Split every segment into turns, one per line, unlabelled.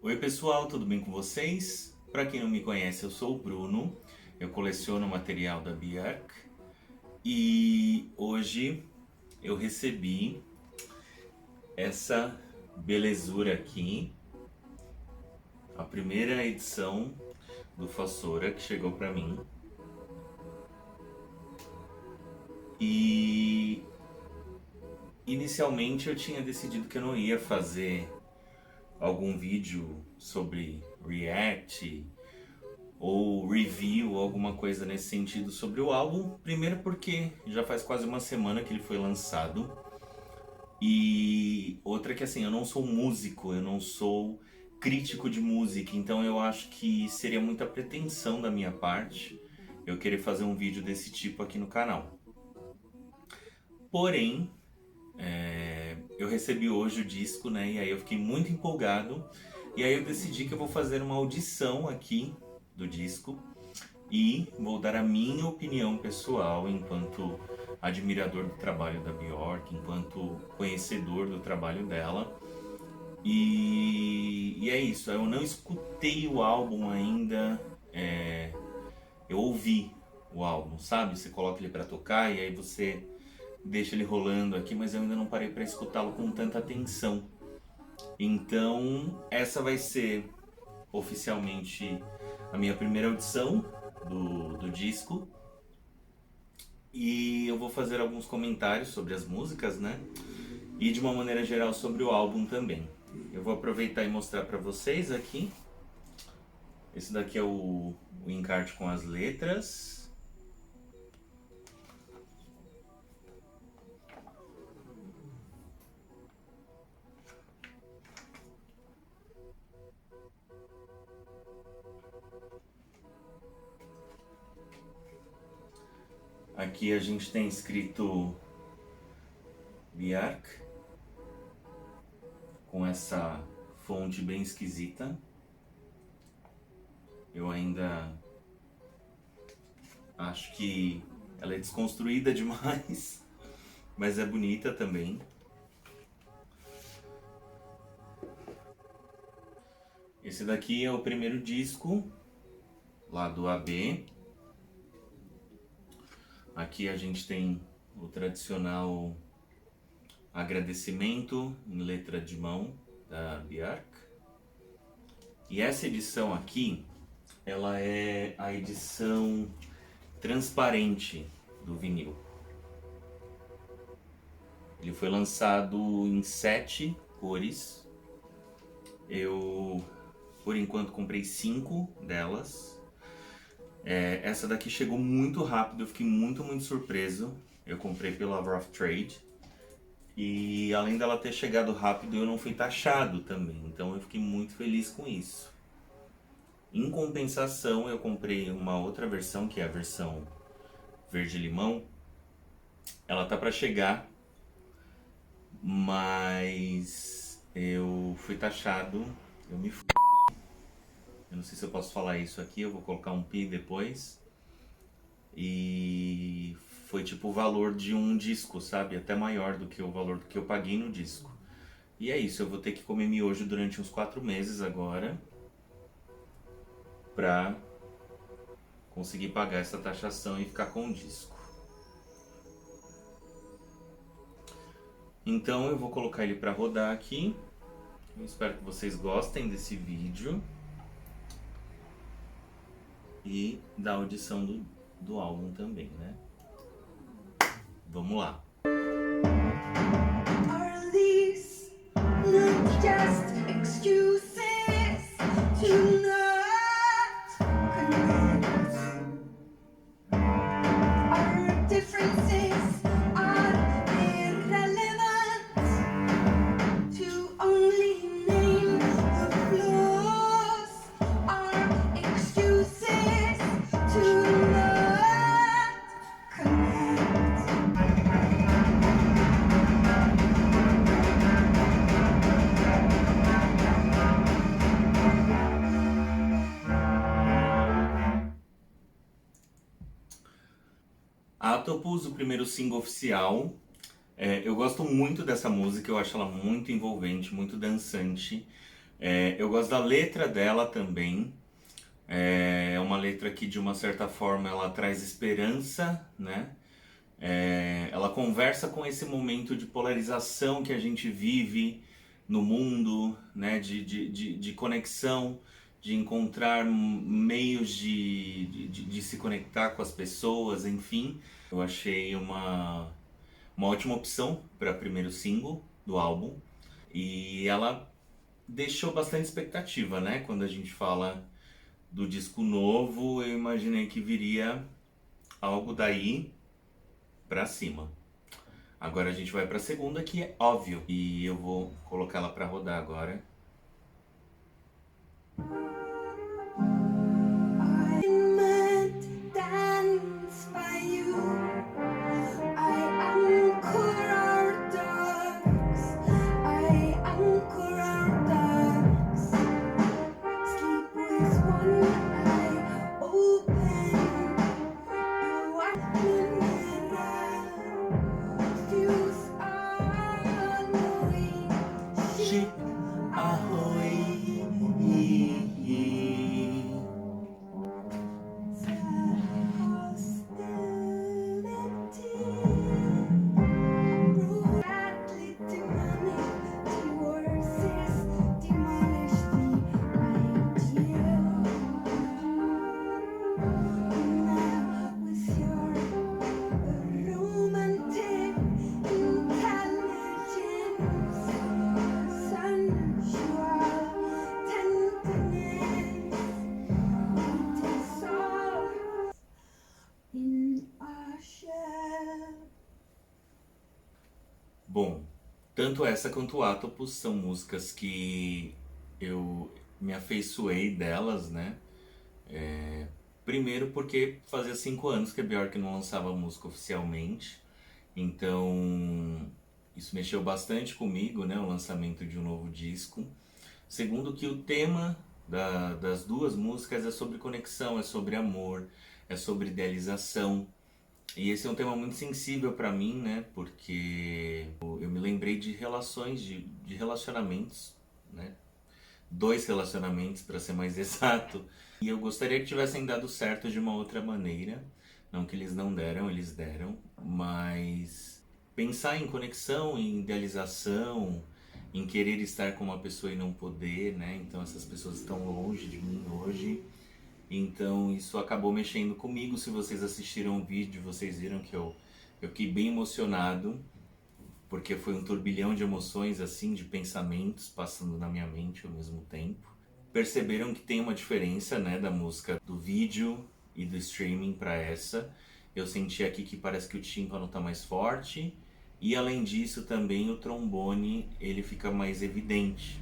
Oi pessoal, tudo bem com vocês? Para quem não me conhece, eu sou o Bruno, eu coleciono material da Björk e hoje eu recebi essa belezura aqui, a primeira edição do Vassoura que chegou para mim. E inicialmente eu tinha decidido que eu não ia fazer algum vídeo sobre React ou review, alguma coisa nesse sentido sobre o álbum. Primeiro porque já faz quase uma semana que ele foi lançado. E outra que assim, eu não sou músico, eu não sou crítico de música, então eu acho que seria muita pretensão da minha parte eu querer fazer um vídeo desse tipo aqui no canal. Porém, eu recebi hoje o disco, né? E aí eu fiquei muito empolgado. E aí eu decidi que eu vou fazer uma audição aqui do disco e vou dar a minha opinião pessoal enquanto admirador do trabalho da Björk, enquanto conhecedor do trabalho dela. E é isso, eu não escutei o álbum ainda, eu ouvi o álbum, sabe? Você coloca ele pra tocar e aí você deixa ele rolando aqui, mas eu ainda não parei pra escutá-lo com tanta atenção. Então, essa vai ser oficialmente a minha primeira audição do disco. E eu vou fazer alguns comentários sobre as músicas, né? E de uma maneira geral sobre o álbum também. Eu vou aproveitar e mostrar pra vocês aqui. Esse daqui é o encarte com as letras. Aqui a gente tem escrito Björk, com essa fonte bem esquisita. Eu ainda acho que ela é desconstruída demais, mas é bonita também. Esse daqui é o primeiro disco, lá do AB. Aqui a gente tem o tradicional agradecimento em letra de mão da Björk. E essa edição aqui, ela é a edição transparente do vinil. Ele foi lançado em 7 cores. Eu, por enquanto, comprei 5 delas. Essa daqui chegou muito rápido, eu fiquei muito surpreso. Eu comprei pela Rough Trade. E além dela ter chegado rápido, eu não fui taxado também. Então eu fiquei muito feliz com isso. Em compensação, eu comprei uma outra versão, que é a versão verde-limão. Ela tá pra chegar, mas eu fui taxado, eu me f... Eu não sei se eu posso falar isso aqui, eu vou colocar um pi depois. E foi tipo o valor de um disco, sabe? Até maior do que o valor que eu paguei no disco. E é isso, eu vou ter que comer miojo durante uns 4 meses agora pra conseguir pagar essa taxação e ficar com o disco. Então eu vou colocar ele pra rodar aqui. Eu espero que vocês gostem desse vídeo e da audição do álbum também, né? Vamos lá.
Are these not just excuses to not connect? Our differences are irrelevant to only name the flaws. Our excuses to not connect.
Octopus, o primeiro single oficial. Eu gosto muito dessa música, eu acho ela muito envolvente, muito dançante. Eu gosto da letra dela também. É uma letra que de uma certa forma ela traz esperança, né? Ela conversa com esse momento de polarização que a gente vive no mundo, né? De conexão, de encontrar meios de se conectar com as pessoas, enfim. Eu achei uma ótima opção para primeiro single do álbum. E ela deixou bastante expectativa, né? Quando a gente fala do disco novo, eu imaginei que viria algo daí pra cima. Agora a gente vai pra segunda, que é óbvio. E eu vou colocar ela pra rodar agora.
I'm meant to dance by you. I anchor our dogs. I anchor our dogs. Sleep with one eye open. Watch the mirror. Fuse annoying.
Ship ahoy! Bom, tanto essa quanto o Atopus são músicas que eu me afeiçoei delas, né? Primeiro porque fazia 5 anos que a Björk não lançava música oficialmente, então isso mexeu bastante comigo, né? O lançamento de um novo disco. Segundo que o tema das duas músicas é sobre conexão, é sobre amor, é sobre idealização. E esse é um tema muito sensível pra mim, né? Porque eu me lembrei de relações, de relacionamentos, né? 2 relacionamentos, para ser mais exato. E eu gostaria que tivessem dado certo de uma outra maneira. Não que eles não deram, eles deram. Mas pensar em conexão, em idealização, em querer estar com uma pessoa e não poder, né? Então essas pessoas estão longe de mim hoje. Então isso acabou mexendo comigo. Se vocês assistiram o vídeo, vocês viram que eu fiquei bem emocionado, porque foi um turbilhão de emoções, assim, de pensamentos passando na minha mente ao mesmo tempo. Perceberam que tem uma diferença, né, da música do vídeo e do streaming para essa. Eu senti aqui que parece que o tímpano tá mais forte, e além disso também o trombone ele fica mais evidente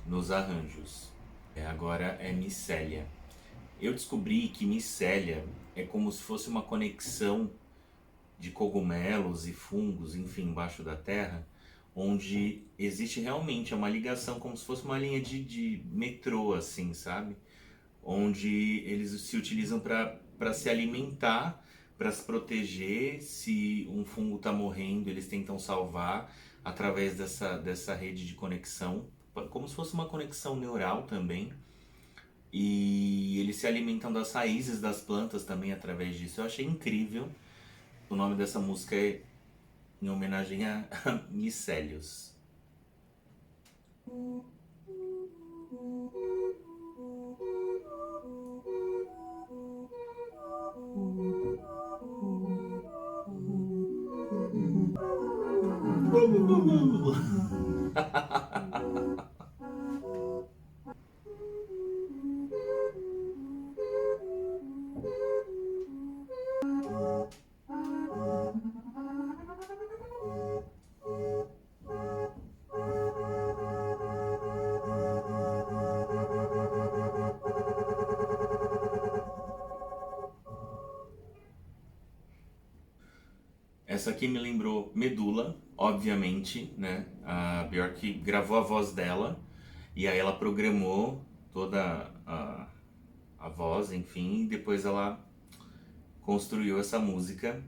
nos arranjos. Agora é Micélia. Eu descobri que micélia é como se fosse uma conexão de cogumelos e fungos, enfim, embaixo da terra, onde existe realmente uma ligação, como se fosse uma linha de metrô, assim, sabe? Onde eles se utilizam para se alimentar, para se proteger. Se um fungo está morrendo, eles tentam salvar através dessa rede de conexão, como se fosse uma conexão neural também. E eles se alimentam das raízes das plantas também através disso. Eu achei incrível. O nome dessa música é em homenagem a Micélios. Essa aqui me lembrou Medula, obviamente, né? A Björk gravou a voz dela e aí ela programou toda a voz, enfim, e depois ela construiu essa música.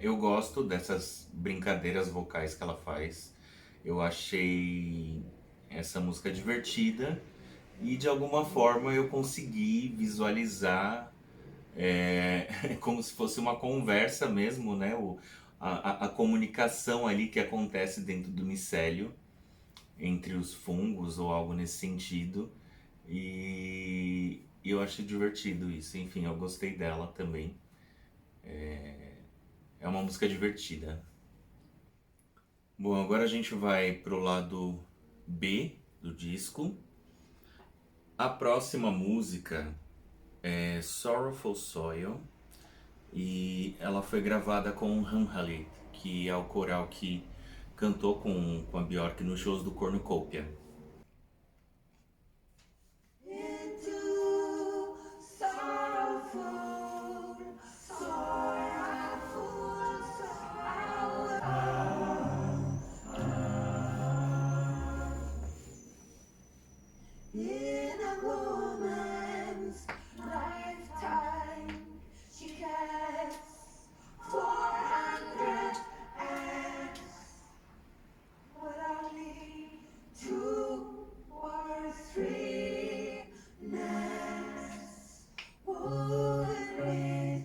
Eu gosto dessas brincadeiras vocais que ela faz. Eu achei essa música divertida e de alguma forma eu consegui visualizar como se fosse uma conversa mesmo, né? A comunicação ali que acontece dentro do micélio entre os fungos ou algo nesse sentido. E eu achei divertido isso. Enfim, eu gostei dela também. É uma música divertida. Bom, agora a gente vai pro lado B do disco. A próxima música é Sorrowful Soil e ela foi gravada com o Hamhalit, que é o coral que cantou com a Björk nos shows do Cornucopia.
Into sorrowful, sorrowful, in a woman's lifetime, she casts 400 acts, but only 2 or 3 nests would with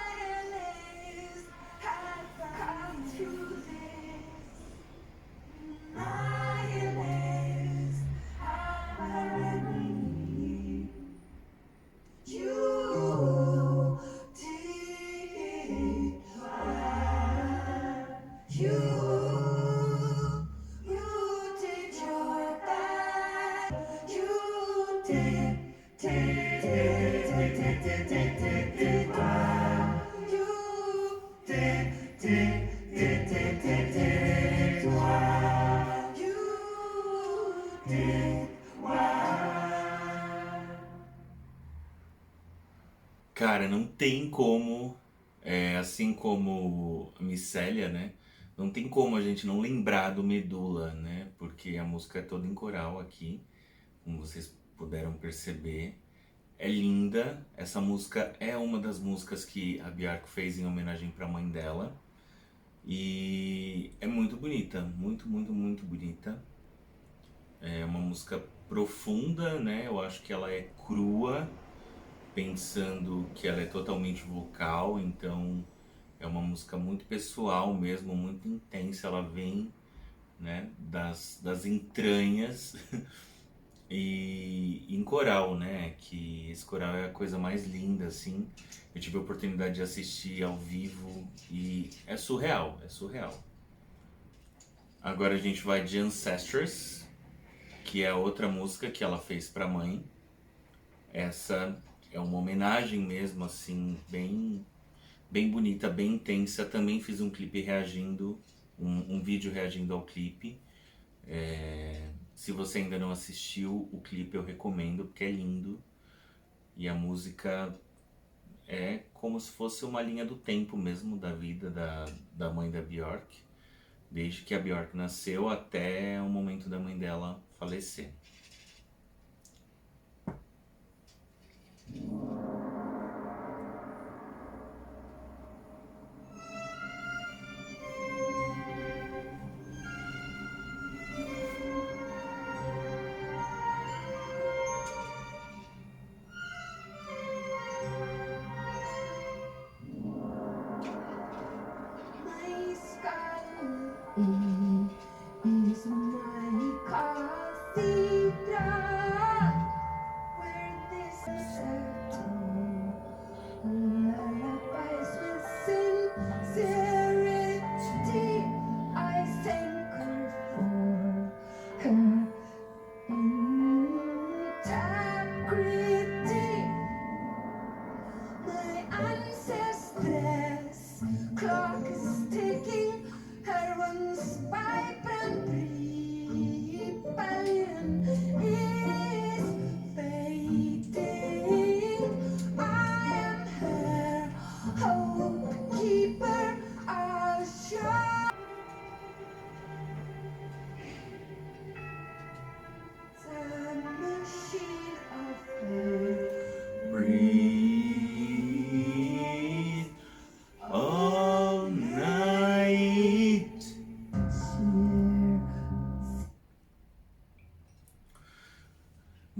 nihilists have come through this. Nihilists have a remedy. You did well. You did your best. You did well. You did well. You did well.
Cara, não tem como, assim como a Micélia, né? Não tem como a gente não lembrar do Medula, né? Porque a música é toda em coral aqui, como vocês puderam perceber. É linda, essa música é uma das músicas que a Björk fez em homenagem para a mãe dela. E é muito bonita, muito, muito, muito bonita. É uma música profunda, né? Eu acho que ela é crua, pensando que ela é totalmente vocal, então é uma música muito pessoal mesmo, muito intensa, ela vem, né, das entranhas e em coral, né, que esse coral é a coisa mais linda, assim. Eu tive a oportunidade de assistir ao vivo e é surreal, é surreal. Agora a gente vai de Ancestors, que é a outra música que ela fez pra mãe. Essa é uma homenagem mesmo, assim, bem bonita, bem intensa. Também fiz um clipe reagindo, um vídeo reagindo ao clipe. Se você ainda não assistiu o clipe, eu recomendo, porque é lindo. E a música é como se fosse uma linha do tempo mesmo da vida da mãe da Björk. Desde que a Björk nasceu até o momento da mãe dela falecer.
My skull is my coffee.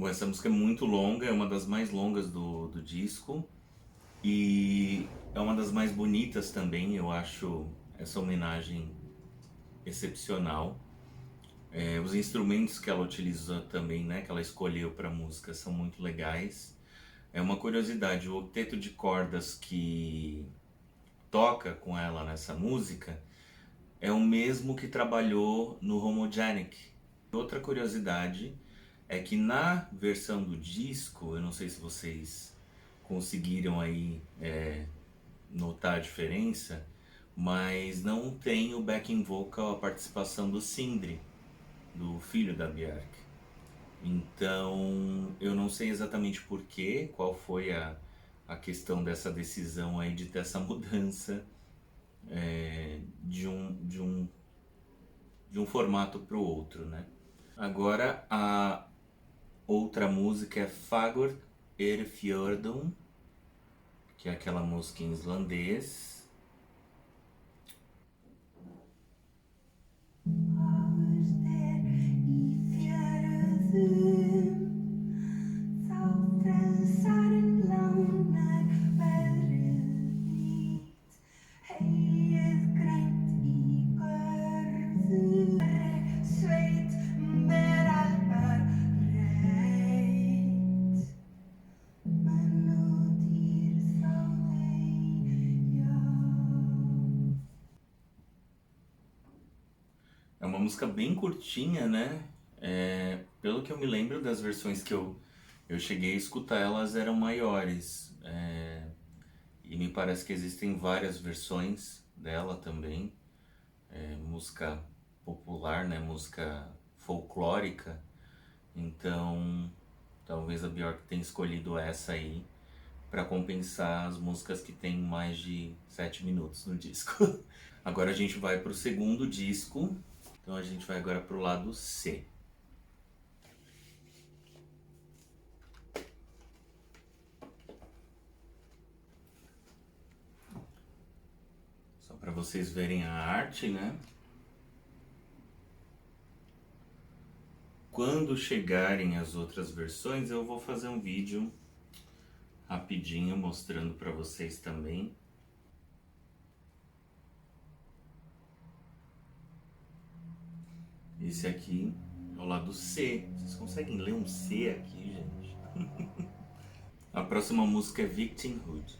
Bom, essa música é muito longa, é uma das mais longas do disco e é uma das mais bonitas também. Eu acho essa homenagem excepcional. Os instrumentos que ela utiliza também, né, que ela escolheu para a música, são muito legais. É uma curiosidade, o octeto de cordas que toca com ela nessa música é o mesmo que trabalhou no Homogenic. Outra curiosidade é que na versão do disco, eu não sei se vocês conseguiram aí notar a diferença, mas não tem o backing vocal, a participação do Sindri, do filho da Björk. Então, eu não sei exatamente porquê, qual foi a questão dessa decisão aí de ter essa mudança de um formato para o outro, né? Agora, a outra música é Fagor Erfjordum, que é aquela música em islandês.
Was there í fjörðum, þá frelsarinn lánar veðrið nýtt, heyið grænt í görðum, sveit með allar reynt, menn og dýr þá deyja.
É uma música bem curtinha, né? Pelo que eu me lembro das versões que eu cheguei a escutar, elas eram maiores. E me parece que existem várias versões dela também. Música popular, né? Música folclórica. Então, talvez a Björk tenha escolhido essa aí para compensar as músicas que tem mais de 7 minutos no disco. Agora a gente vai pro segundo disco. Então a gente vai agora pro lado C. Só para vocês verem a arte, né? Quando chegarem as outras versões, eu vou fazer um vídeo rapidinho mostrando para vocês também. Esse aqui é o lado C. Vocês conseguem ler um C aqui, gente? A próxima música é Victimhood.